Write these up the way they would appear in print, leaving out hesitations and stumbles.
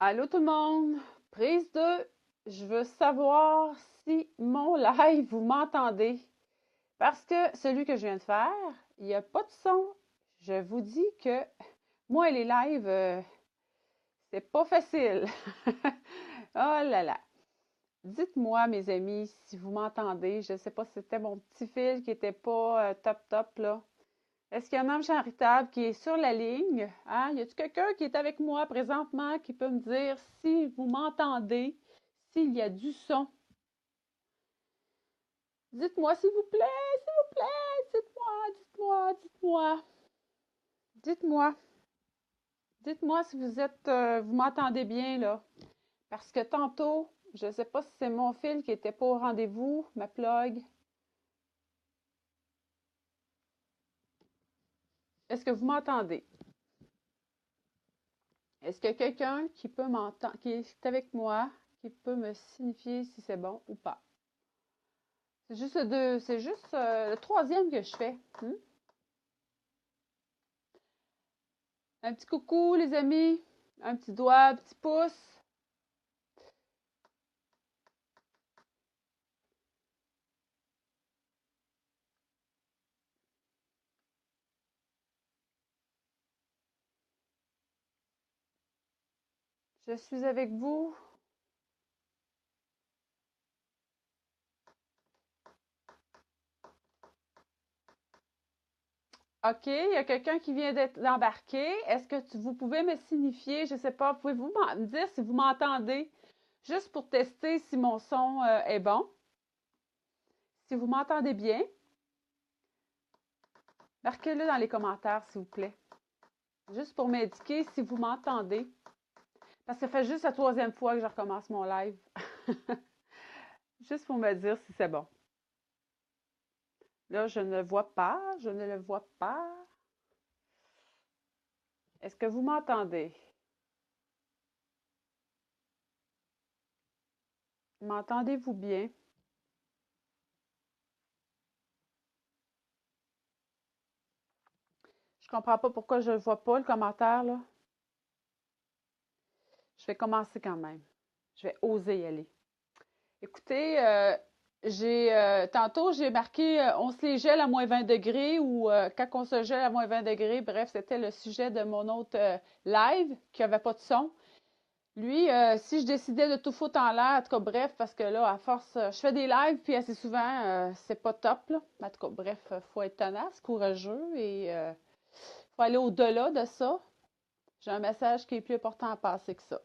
Allô tout le monde, prise 2. Je veux savoir si mon live, vous m'entendez. Parce que celui que je viens de faire, il n'y a pas de son. Je vous dis que moi et les lives, c'est pas facile. Oh là là. Dites-moi, mes amis, si vous m'entendez. Je ne sais pas si c'était mon petit fil qui n'était pas top top là. Est-ce qu'il y a un homme charitable qui est sur la ligne? Hein? Y a-t-il quelqu'un qui est avec moi présentement qui peut me dire si vous m'entendez, s'il y a du son? Dites-moi, s'il vous plaît, s'il vous plaît, dites-moi. Dites-moi, dites-moi si vous êtes, vous m'entendez bien là. Parce que tantôt, je ne sais pas si c'est mon fil qui n'était pas au rendez-vous, ma plug. Est-ce que vous m'entendez? Est-ce qu'il y a quelqu'un qui peut m'entendre, qui est avec moi, qui peut me signifier si c'est bon ou pas? C'est juste le troisième que je fais. Un petit coucou, les amis. Un petit doigt, un petit pouce. Je suis avec vous. OK, il y a quelqu'un qui vient d'être embarqué. Est-ce que vous pouvez me signifier, je ne sais pas, pouvez-vous me dire si vous m'entendez? Juste pour tester si mon son est bon. Si vous m'entendez bien, marquez-le dans les commentaires, s'il vous plaît. Juste pour m'indiquer si vous m'entendez. Parce que ça fait juste la troisième fois que je recommence mon live. Juste pour me dire si c'est bon. Là, je ne le vois pas. Est-ce que vous m'entendez? M'entendez-vous bien? Je comprends pas pourquoi je ne vois pas le commentaire, là. Je vais commencer quand même. Je vais oser y aller. Écoutez, tantôt, j'ai marqué on se les gèle à moins 20 degrés ou quand on se gèle à moins 20 degrés. Bref, c'était le sujet de mon autre live qui n'avait pas de son. Lui, si je décidais de tout foutre en l'air, en tout cas, bref, parce que là, à force, je fais des lives, puis assez souvent, c'est pas top, là. En tout cas, bref, faut être tenace, courageux et faut aller au-delà de ça. J'ai un message qui est plus important à passer que ça.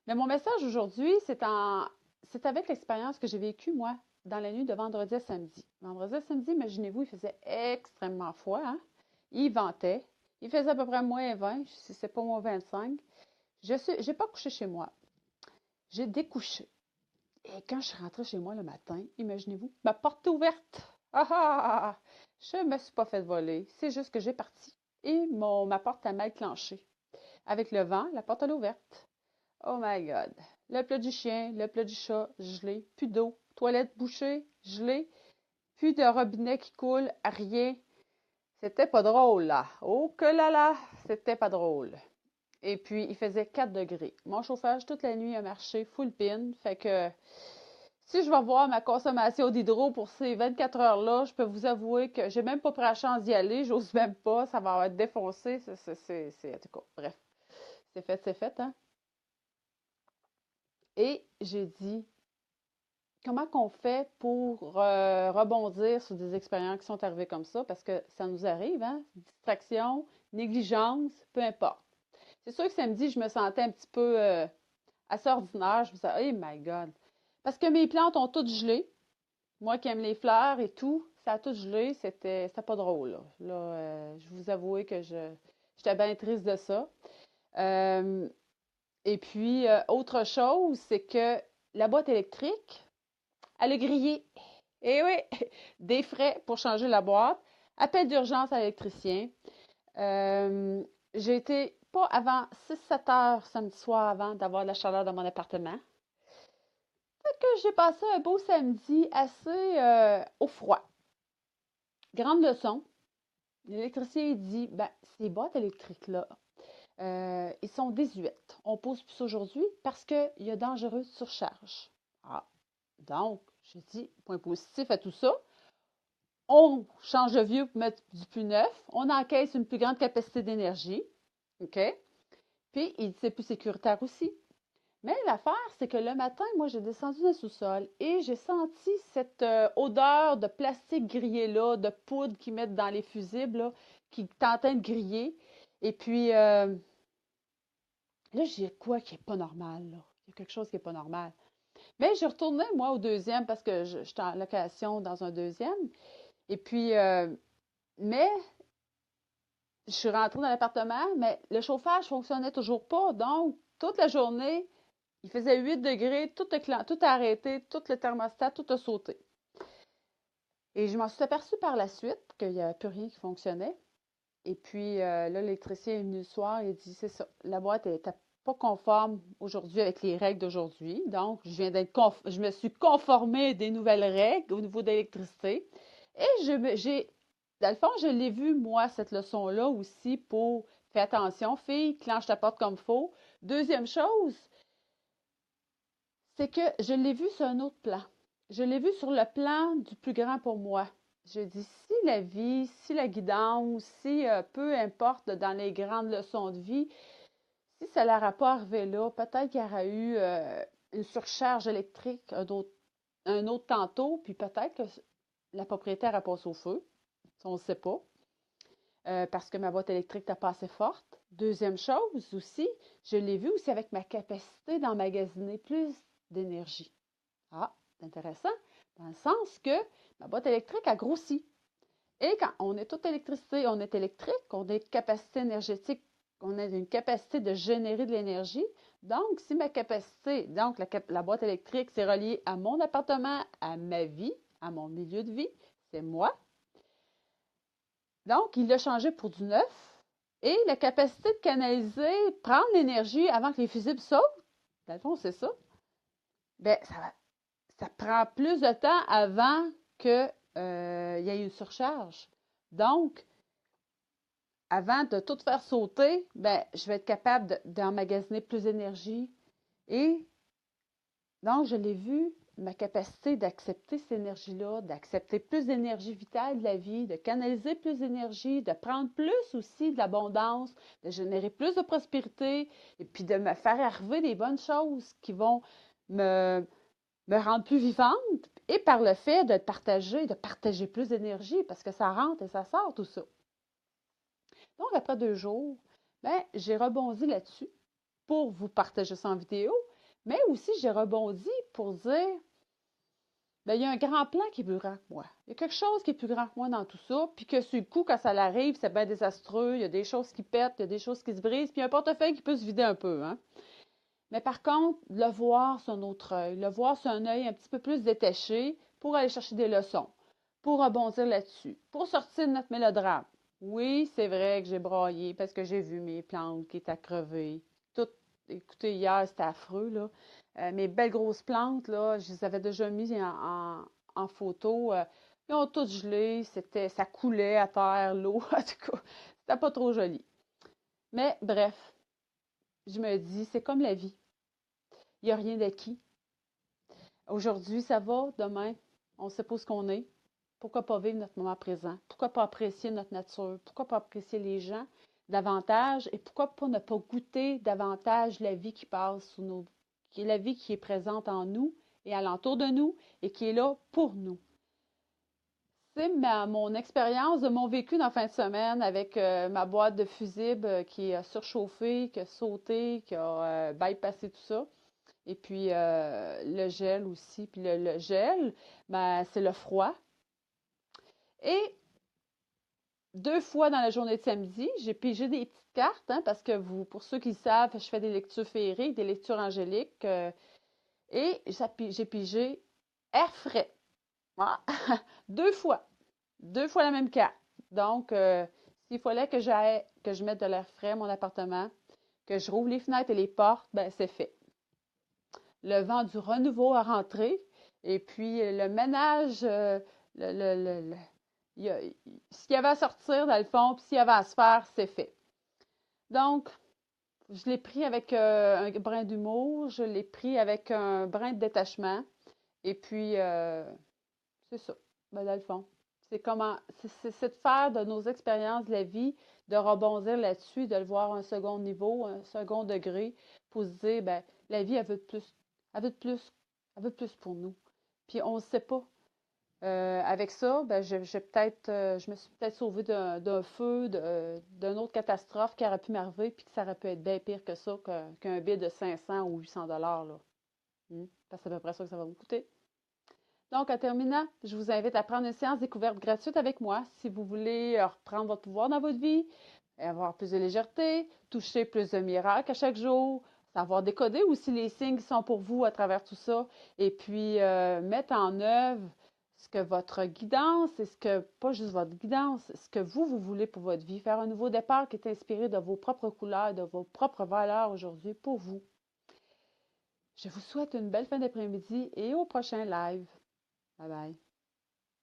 Mais mon message aujourd'hui, c'est avec l'expérience que j'ai vécue, moi, dans la nuit de vendredi à samedi. Vendredi à samedi, imaginez-vous, il faisait extrêmement froid, hein? Il ventait. Il faisait à peu près moins 20, si c'est pas moins 25. Je n'ai pas couché chez moi. J'ai découché. Et quand je suis rentrée chez moi le matin, imaginez-vous, ma porte est ouverte. Ah ah, ah, ah! Je me suis pas fait voler. C'est juste que j'ai parti. Et ma porte a mal clenché. Avec le vent, la porte est ouverte. Oh my God. Le plat du chien, le plat du chat, gelé. Plus d'eau. Toilette bouchée, gelé. Plus de robinet qui coule, rien. C'était pas drôle, là. Oh que là là, c'était pas drôle. Et puis, il faisait 4 degrés. Mon chauffage toute la nuit a marché full pin. Fait que si je vais voir ma consommation d'hydro pour ces 24 heures-là, je peux vous avouer que j'ai même pas pris la chance d'y aller. J'ose même pas. Ça va être défoncé. En tout cas, bref. C'est fait, hein? Et j'ai dit, comment qu'on fait pour rebondir sur des expériences qui sont arrivées comme ça? Parce que ça nous arrive, hein? Distraction, négligence, peu importe. C'est sûr que samedi, je me sentais un petit peu assez ordinaire. Je me disais, oh my God. Parce que mes plantes ont toutes gelé. Moi qui aime les fleurs et tout, ça a tout gelé. C'était pas drôle, là. Je vous avoue que j'étais bien triste de ça. Euh, et puis, autre chose, c'est que la boîte électrique, elle a grillé. Eh oui, des frais pour changer la boîte. Appel d'urgence à l'électricien. Euh, j'ai été pas avant 6-7 heures samedi soir avant d'avoir de la chaleur dans mon appartement. Fait que j'ai passé un beau samedi assez au froid. Grande leçon. L'électricien dit, ben, ces boîtes électriques-là, Ils sont désuètes. On ne pose plus ça aujourd'hui parce qu'il y a dangereuse surcharge. Ah, donc, j'ai dit, point positif à tout ça, on change le vieux pour mettre du plus neuf, on encaisse une plus grande capacité d'énergie, OK? Puis, c'est plus sécuritaire aussi. Mais l'affaire, c'est que le matin, moi, j'ai descendu dans le sous-sol et j'ai senti cette odeur de plastique grillé là, de poudre qu'ils mettent dans les fusibles, là, qui est en train de griller. Et puis, là, j'ai quoi qui n'est pas normal, là? Il y a quelque chose qui n'est pas normal. Mais je retournais, moi, au deuxième parce que j'étais en location dans un deuxième. Et puis, mais je suis rentrée dans l'appartement, mais le chauffage ne fonctionnait toujours pas. Donc, toute la journée, il faisait 8 degrés, tout a arrêté, tout le thermostat, tout a sauté. Et je m'en suis aperçue par la suite qu'il n'y avait plus rien qui fonctionnait. Et puis, là, l'électricien est venu le soir et a dit, c'est ça, la boîte n'était pas conforme aujourd'hui avec les règles d'aujourd'hui. Donc, je me suis conformée des nouvelles règles au niveau de l'électricité. Et dans le fond, je l'ai vu, moi, cette leçon-là aussi pour faire attention, fille, clenche ta porte comme il faut. Deuxième chose, c'est que je l'ai vu sur un autre plan. Je l'ai vu sur le plan du plus grand pour moi. Je dis, si la vie, si la guidance, si peu importe dans les grandes leçons de vie, si ça n'aurait pas arrivé là, peut-être qu'il y aurait eu une surcharge électrique un autre tantôt, puis peut-être que la propriétaire a passé au feu. Ça, on ne sait pas. Parce que ma boîte électrique n'était pas assez forte. Deuxième chose aussi, je l'ai vu aussi avec ma capacité d'emmagasiner plus d'énergie. Ah, c'est intéressant, dans le sens que ma boîte électrique a grossi. Et quand on est toute électricité, on est électrique, on a une capacité énergétique, on a une capacité de générer de l'énergie. Donc, si ma capacité, donc la boîte électrique, c'est relié à mon appartement, à ma vie, à mon milieu de vie, c'est moi. Donc, il l'a changé pour du neuf. Et la capacité de canaliser, prendre l'énergie avant que les fusibles sautent, dans le fond, c'est ça. Bien, ça prend plus de temps avant qu'il y ait une surcharge. Donc, avant de tout faire sauter, ben, je vais être capable d'emmagasiner plus d'énergie. Et donc, je l'ai vu, ma capacité d'accepter cette énergie-là, d'accepter plus d'énergie vitale de la vie, de canaliser plus d'énergie, de prendre plus aussi de l'abondance, de générer plus de prospérité, et puis de me faire arriver des bonnes choses qui vont me rendre plus vivante, et par le fait de partager plus d'énergie, parce que ça rentre et ça sort, tout ça. Donc, après 2 jours, ben, j'ai rebondi là-dessus pour vous partager ça en vidéo, mais aussi j'ai rebondi pour dire, ben, il y a un grand plan qui est plus grand que moi. Il y a quelque chose qui est plus grand que moi dans tout ça, puis que sur le coup, quand ça l'arrive, c'est bien désastreux, il y a des choses qui pètent, il y a des choses qui se brisent, puis il y a un portefeuille qui peut se vider un peu, hein. Mais par contre, le voir sur un autre œil, le voir sur un œil un petit peu plus détaché pour aller chercher des leçons, pour rebondir là-dessus, pour sortir de notre mélodrame. Oui, c'est vrai que j'ai braillé parce que j'ai vu mes plantes qui étaient crevées. Tout, écoutez, hier, c'était affreux, là. Mes belles grosses plantes, là, je les avais déjà mises en photo. Ils ont toutes gelé, ça coulait à terre, l'eau. En tout cas, c'était pas trop joli. Mais bref, je me dis, c'est comme la vie. Il n'y a rien d'acquis. Aujourd'hui, ça va. Demain, on ne sait pas ce qu'on est. Pourquoi pas vivre notre moment présent? Pourquoi pas apprécier notre nature? Pourquoi pas apprécier les gens davantage? Et pourquoi pas ne pas goûter davantage la vie qui passe sous nos... qui est la vie qui est présente en nous et alentour de nous et qui est là pour nous. C'est mon expérience de mon vécu dans la fin de semaine avec ma boîte de fusibles qui a surchauffé, qui a sauté, qui a bypassé tout ça. Et puis le gel aussi. Puis le gel, ben, c'est le froid. Et 2 fois dans la journée de samedi, j'ai pigé des petites cartes, hein, parce que pour ceux qui le savent, je fais des lectures féeriques, des lectures angéliques. Et j'ai pigé air frais. Voilà. 2 fois. 2 fois la même carte. Donc, s'il fallait que je mette de l'air frais à mon appartement, que je rouvre les fenêtres et les portes, ben c'est fait. Le vent du renouveau a rentré. Et puis, le ménage, ce qu'il y avait à sortir dans le fond, puis s'il y avait à se faire, c'est fait. Donc, Je l'ai pris avec un brin d'humour, je l'ai pris avec un brin de détachement. Et puis, c'est ça. Ben, dans le fond, c'est comment, c'est de faire de nos expériences de la vie, de rebondir là-dessus, de le voir à un second niveau, un second degré, pour se dire, ben, la vie, elle veut de plus, elle veut de plus, elle veut de plus pour nous. Puis on ne sait pas. Avec ça, ben, je me suis peut-être sauvée d'un feu, d'une autre catastrophe qui aurait pu m'arriver, puis que ça aurait pu être bien pire que ça, qu'un billet de 500 ou 800 dollars, là. Parce que c'est à peu près ça que ça va vous coûter. Donc, en terminant, je vous invite à prendre une séance découverte gratuite avec moi si vous voulez reprendre votre pouvoir dans votre vie, avoir plus de légèreté, toucher plus de miracles à chaque jour, savoir décoder aussi les signes qui sont pour vous à travers tout ça, et puis mettre en œuvre ce que votre guidance, et ce que, pas juste votre guidance, ce que vous voulez pour votre vie, faire un nouveau départ qui est inspiré de vos propres couleurs, de vos propres valeurs aujourd'hui pour vous. Je vous souhaite une belle fin d'après-midi et au prochain live. Bye bye.